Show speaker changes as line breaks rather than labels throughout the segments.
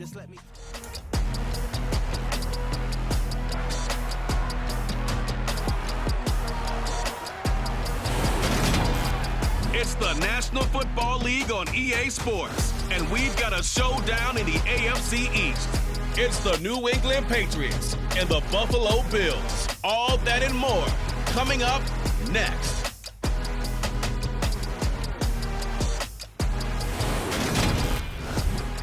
Just let me.
It's the National Football League on EA Sports, and we've got a showdown in the AFC East. It's the New England Patriots and the Buffalo Bills. All that and more coming up next.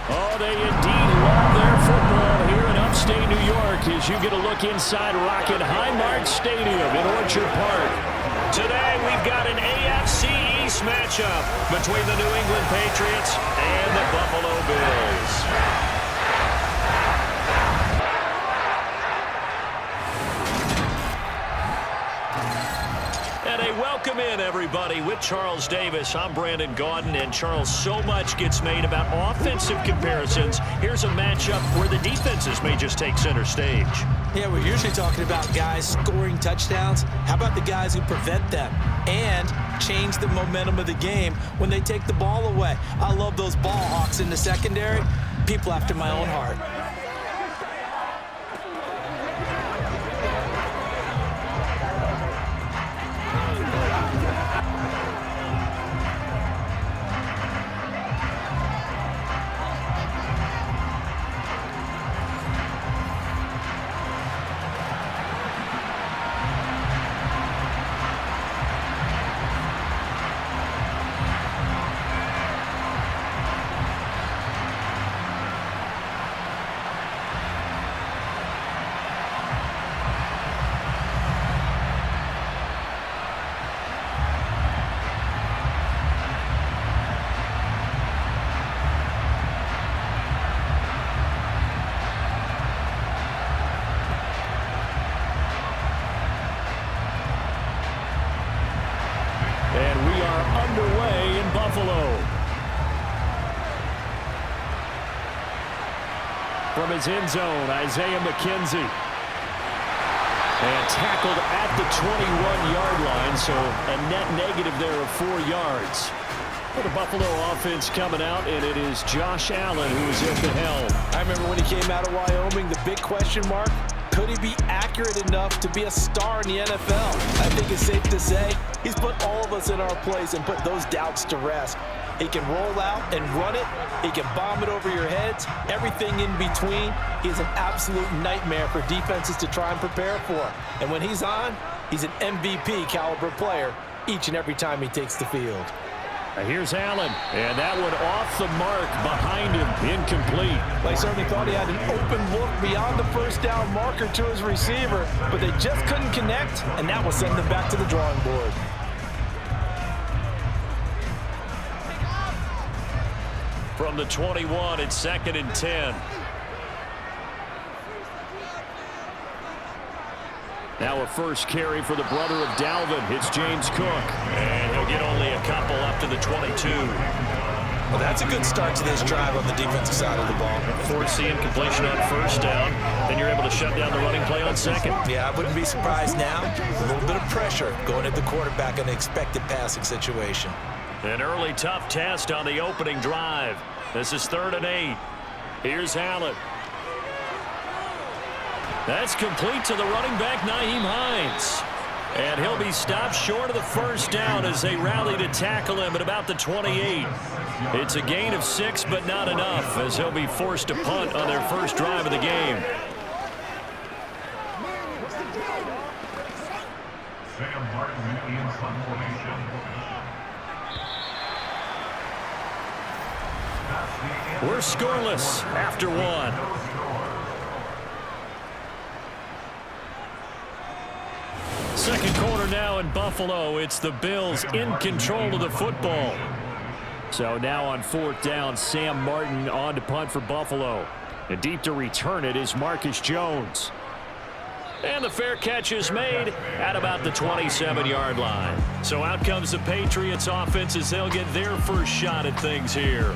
Oh, they indeed love their football here in upstate New York as you get a look inside Rocket Highmark Stadium in Orchard Park. Today, we've got an AFC East matchup between the New England Patriots and the Buffalo Bills. And a welcome in, everybody, with Charles Davis. I'm Brandon Gaudin, and Charles, so much gets made about offensive comparisons. Here's a matchup where the defenses may just take center stage.
Yeah, we're usually talking about guys scoring touchdowns. How about the guys who prevent them and change the momentum of the game when they take the ball away? I love those ball hawks in the secondary. People after my own heart.
And we are underway in Buffalo. From his end zone, Isaiah McKenzie. And tackled at the 21-yard line, so a net negative there of 4 yards. For the Buffalo offense coming out, and it is Josh Allen who is at the helm.
I remember when he came out of Wyoming, the big question mark, could he be accurate enough to be a star in the NFL? I think it's safe to say he's put all of us in our place and put those doubts to rest. He can roll out and run it. He can bomb it over your heads. Everything in between. He's an absolute nightmare for defenses to try and prepare for. And when he's on, he's an MVP caliber player each and every time he takes the field.
Here's Allen, and that one off the mark behind him, incomplete.
They certainly thought he had an open look beyond the first down marker to his receiver, but they just couldn't connect, and that will send them back to the drawing board.
From the 21, it's 2nd and 10. Now a first carry for the brother of Dalvin. It's James Cook. And he'll get only a couple up to the 22.
Well, that's a good start to this drive on the defensive side of the ball.
Forcing completion on first down. Then you're able to shut down the running play on second.
Yeah, I wouldn't be surprised now. A little bit of pressure going at the quarterback in an expected passing situation.
An early tough test on the opening drive. This is 3rd and 8. Here's Allen. That's complete to the running back, Nyheim Hines. And he'll be stopped short of the first down as they rally to tackle him at about the 28. It's a gain of 6, but not enough, as he'll be forced to punt on their first drive of the game. We're scoreless after 1. Second quarter now in Buffalo. It's the Bills in control of the football. So now on 4th down, Sam Martin on to punt for Buffalo. And deep to return it is Marcus Jones. And the fair catch is made at about the 27-yard line. So out comes the Patriots offense as they'll get their first shot at things here.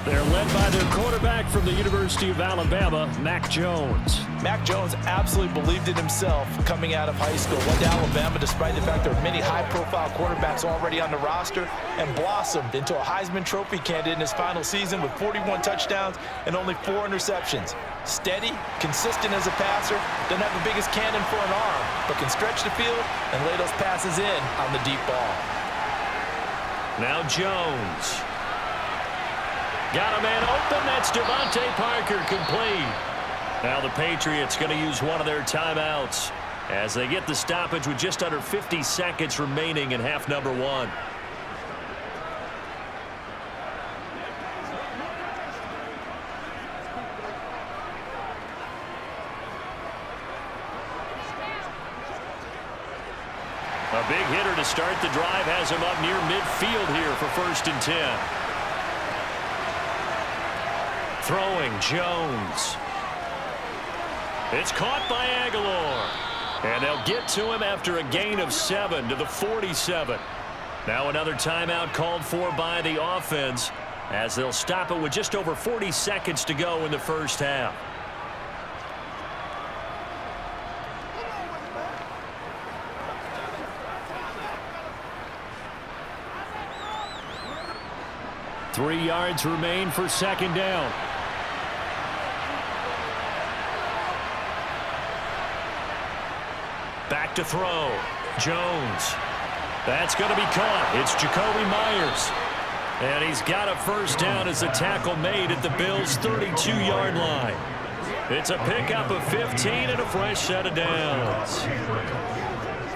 They're led by their quarterback from the University of Alabama, Mac Jones.
Mac Jones absolutely believed in himself coming out of high school. Went to Alabama despite the fact there are many high-profile quarterbacks already on the roster, and blossomed into a Heisman Trophy candidate in his final season with 41 touchdowns and only 4 interceptions. Steady, consistent as a passer, doesn't have the biggest cannon for an arm, but can stretch the field and lay those passes in on the deep ball.
Now Jones. Got a man open. That's Devontae Parker, complete. Now the Patriots going to use one of their timeouts as they get the stoppage with just under 50 seconds remaining in half number 1. A big hitter to start the drive has him up near midfield here for 1st and 10. Throwing Jones. It's caught by Aguilar. And they'll get to him after a gain of 7 to the 47. Now another timeout called for by the offense as they'll stop it with just over 40 seconds to go in the first half. Three yards remain for 2nd down. Back to throw. Jones. That's going to be caught. It's Jacoby Myers. And he's got a 1st down as the tackle made at the Bills' 32-yard line. It's a pickup of 15 and a fresh set of downs.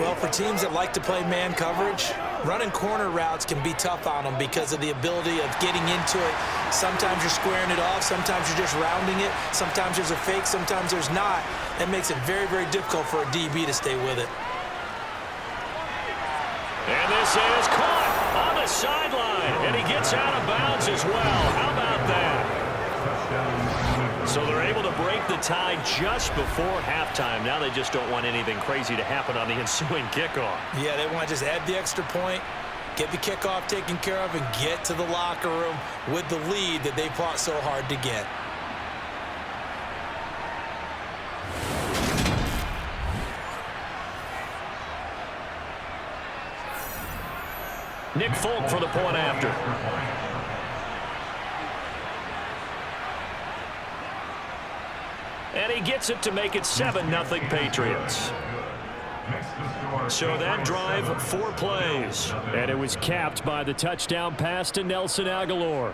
Well, for teams that like to play man coverage, running corner routes can be tough on them because of the ability of getting into it. Sometimes you're squaring it off. Sometimes you're just rounding it. Sometimes there's a fake. Sometimes there's not. That makes it very, very difficult for a DB to stay with it.
And this is caught on the sideline. And he gets out of bounds as well. How about that? So they're able to break the tie just before halftime. Now they just don't want anything crazy to happen on the ensuing kickoff.
Yeah, they want to just add the extra point, get the kickoff taken care of, and get to the locker room with the lead that they fought so hard to get.
Nick Folk for the point after. And he gets it to make it 7-0 Patriots. So that drive, 4 plays. And it was capped by the touchdown pass to Nelson Aguilar.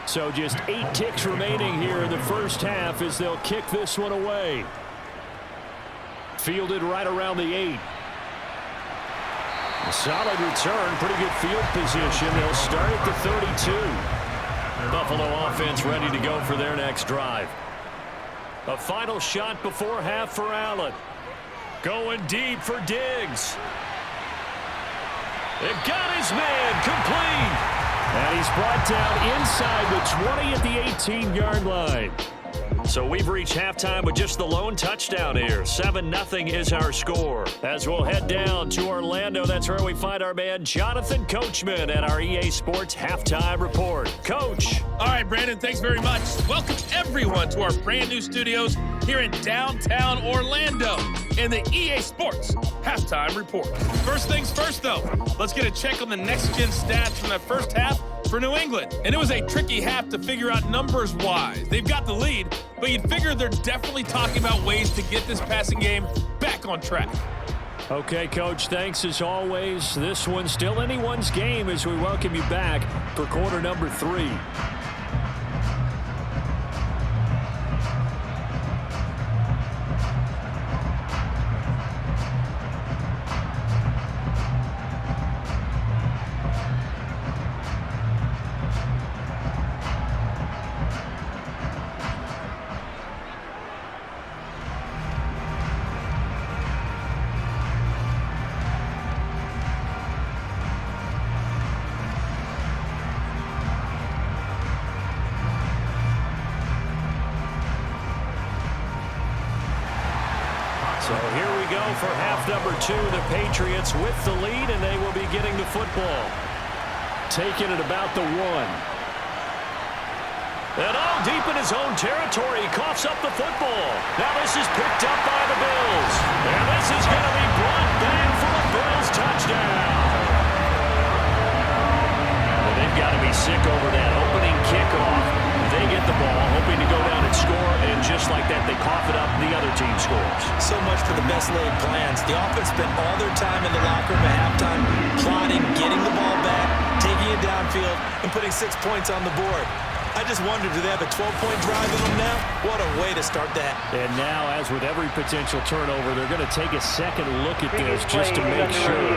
So just 8 ticks remaining here in the first half as they'll kick this one away. Fielded right around the 8. A solid return, pretty good field position. They'll start at the 32. Buffalo offense ready to go for their next drive. A final shot before half for Allen. Going deep for Diggs. They've got his man complete. And he's brought down inside the 20 at the 18-yard line. So we've reached halftime with just the lone touchdown here. 7-0 is our score. As we'll head down to Orlando, that's where we find our man Jonathan Coachman at our EA Sports Halftime Report. Coach.
All right, Brandon, thanks very much. Welcome, everyone, to our brand new studios here in downtown Orlando in the EA Sports Halftime Report. First things first, though, let's get a check on the next-gen stats from that first half for New England. And it was a tricky half to figure out numbers-wise. They've got the lead, but you'd figure they're definitely talking about ways to get this passing game back on track.
Okay, Coach, thanks as always. This one's still anyone's game as we welcome you back for quarter number 3. go for half number 2. The Patriots with the lead, and they will be getting the football. Taking it about the 1. And all deep in his own territory, he coughs up the football. Now this is picked up by the Bills. And this is going to be brought back for a Bills touchdown. And they've got to be sick over that opening kickoff. They get the ball, hoping to go down and score, and just like that, they cough it up, the other team scores.
So much for the best laid plans. The offense spent all their time in the locker room at halftime plotting, getting the ball back, taking it downfield, and putting 6 points on the board. I just wonder, do they have a 12-point drive in them now? What a way to start that.
And now, as with every potential turnover, they're going to take a second look at this just to make sure.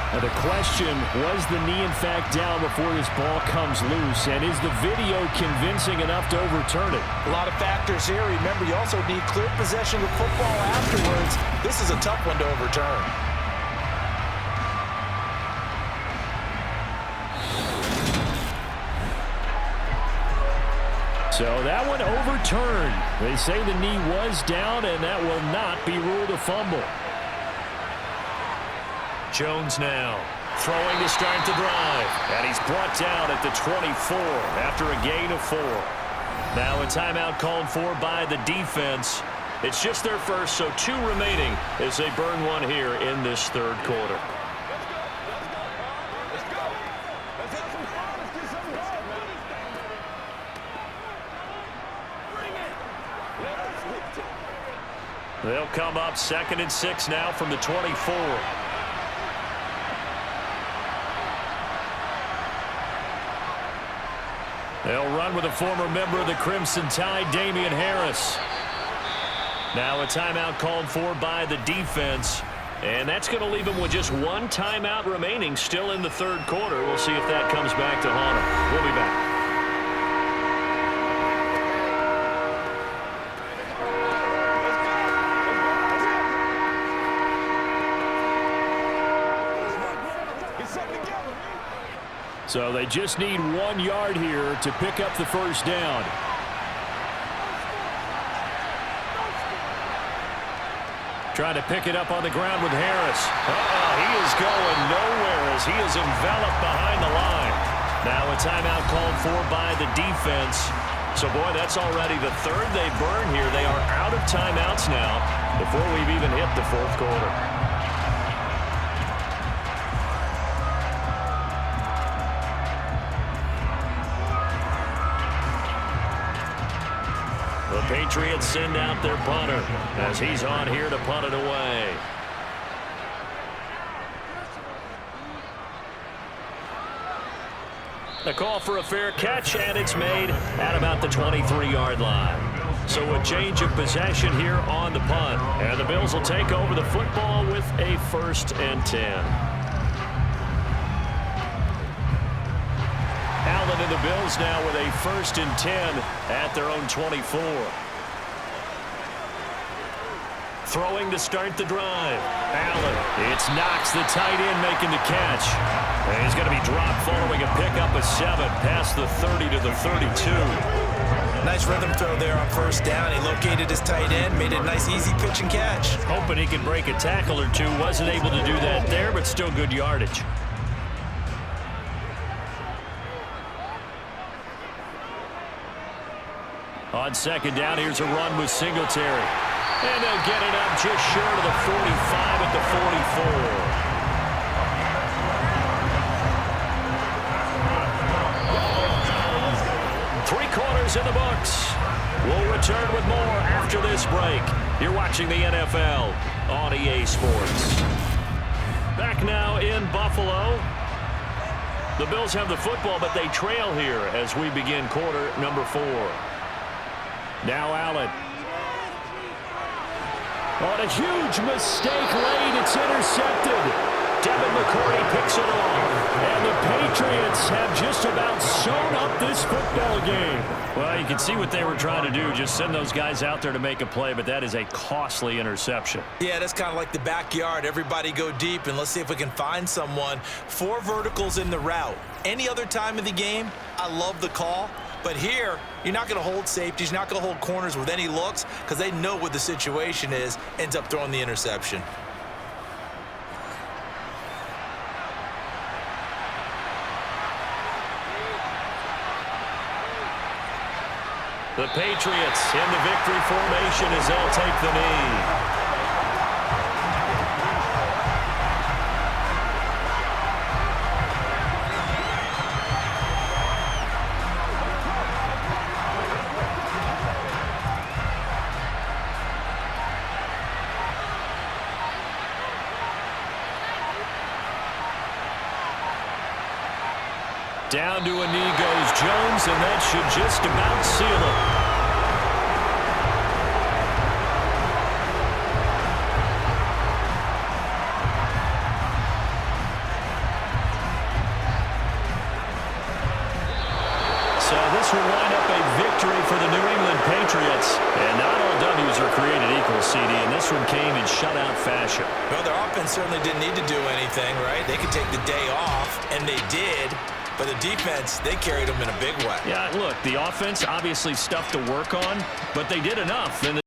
Now the question, was the knee in fact down before this ball comes loose? And is the video convincing enough to overturn it?
A lot of factors here. Remember, you also need clear possession of the football afterwards. This is a tough one to overturn.
So that one overturned. They say the knee was down, and that will not be ruled a fumble. Jones now throwing to start the drive. And he's brought down at the 24 after a gain of 4. Now a timeout called for by the defense. It's just their first, so 2 remaining as they burn one here in this third quarter. They'll come up 2nd and 6 now from the 24. They'll run with a former member of the Crimson Tide, Damian Harris. Now a timeout called for by the defense. And that's going to leave them with just 1 timeout remaining still in the third quarter. We'll see if that comes back to haunt them. We'll be back. So they just need 1 yard here to pick up the first down. Trying to pick it up on the ground with Harris. He is going nowhere as he is enveloped behind the line. Now a timeout called for by the defense. So, boy, that's already the 3rd they burn here. They are out of timeouts now before we've even hit the 4th quarter. The Patriots send out their punter as he's on here to punt it away. A call for a fair catch, and it's made at about the 23-yard line. So a change of possession here on the punt. And the Bills will take over the football with a 1st and 10. Allen and the Bills now with a 1st and 10 at their own 24. Throwing to start the drive. Allen. It's Knox, the tight end, making the catch. And he's going to be dropped following a pickup of 7 past the 30 to the 32.
Nice rhythm throw there on 1st down. He located his tight end, made it a nice easy pitch and catch.
Hoping he could break a tackle or 2. Wasn't able to do that there, but still good yardage. On 2nd down, here's a run with Singletary. And they'll get it up just short of the 45 at the 44. 3 quarters in the books. We'll return with more after this break. You're watching the NFL on EA Sports. Back now in Buffalo. The Bills have the football, but they trail here as we begin quarter number 4. Now Allen. On a huge mistake late, it's intercepted. Devin McCourty picks it off. And the Patriots have just about sewn up this football game. Well, you can see what they were trying to do. Just send those guys out there to make a play, but that is a costly interception.
Yeah, that's kind of like the backyard. Everybody go deep, and let's see if we can find someone. 4 verticals in the route. Any other time of the game, I love the call. But here, you're not going to hold safeties, you're not going to hold corners with any looks because they know what the situation is, ends up throwing the interception.
The Patriots in the victory formation as they'll take the knee. Down to a knee goes Jones, and that should just about seal it. So this will wind up a victory for the New England Patriots. And not all W's are created equal, CD, and this one came in shutout fashion.
Well, their offense certainly didn't need to do anything, right? They could take the day off, and they did. But the defense, they carried them in a big way.
Yeah, look, the offense, obviously stuff to work on, but they did enough. And